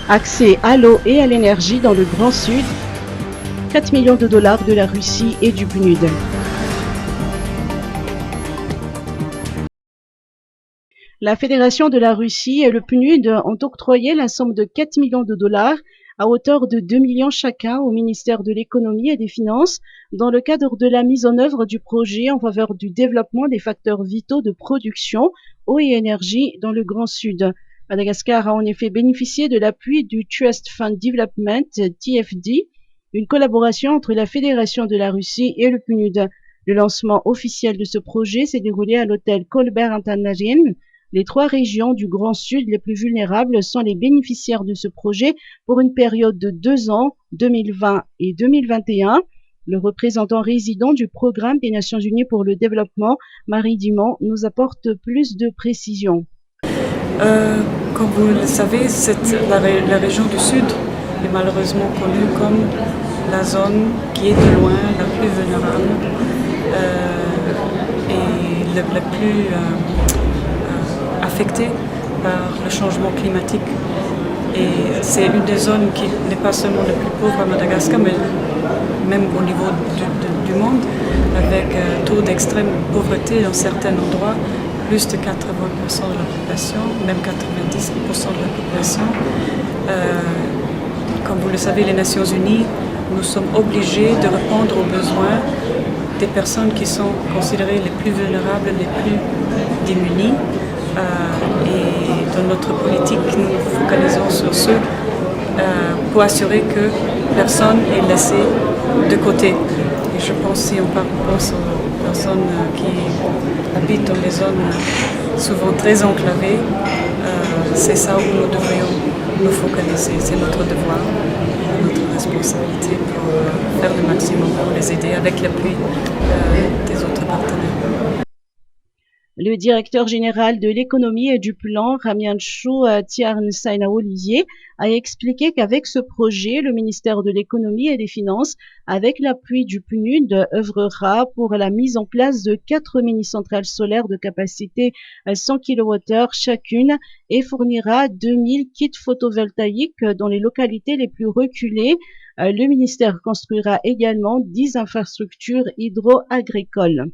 Accès à l'eau et à l'énergie dans le Grand Sud, 4 millions de dollars de la Russie et du PNUD. La Fédération de la Russie et le PNUD ont octroyé la somme de 4 millions de dollars à hauteur de 2 millions chacun au ministère de l'Économie et des Finances dans le cadre de la mise en œuvre du projet en faveur du développement des facteurs vitaux de production, eau et énergie dans le Grand Sud. Madagascar a en effet bénéficié de l'appui du Trust Fund Development, TFD, une collaboration entre la Fédération de la Russie et le PNUD. Le lancement officiel de ce projet s'est déroulé à l'hôtel Colbert International. Les 3 régions du Grand Sud les plus vulnérables sont les bénéficiaires de ce projet pour une période de 2 ans, 2020 et 2021. Le représentant résident du programme des Nations Unies pour le développement, Marie Dimon, nous apporte plus de précisions. Comme vous le savez, la région du Sud est malheureusement connue comme la zone qui est de loin la plus vulnérable et la plus affectée par le changement climatique. Et c'est une des zones qui n'est pas seulement la plus pauvre à Madagascar, mais même au niveau du monde, avec un taux d'extrême pauvreté dans certains endroits, plus de 80% de la population, même 90% de la population. Comme vous le savez, les Nations Unies, nous sommes obligés de répondre aux besoins des personnes qui sont considérées les plus vulnérables, les plus démunies. Et dans notre politique, nous nous focalisons sur ceux pour assurer que personne n'est laissé de côté. Et je pense, si on pense aux personnes qui habitent dans des zones souvent très enclavées, c'est ça où nous devrions nous focaliser. C'est notre devoir, notre responsabilité pour faire le maximum pour les aider avec l'appui des autres partenaires. Le directeur général de l'économie et du plan, Ramianchou Tiarnsaina-Olivier, a expliqué qu'avec ce projet, le ministère de l'économie et des finances, avec l'appui du PNUD, œuvrera pour la mise en place de 4 mini-centrales solaires de capacité 100 kWh chacune et fournira 2000 kits photovoltaïques dans les localités les plus reculées. Le ministère construira également 10 infrastructures hydro-agricoles.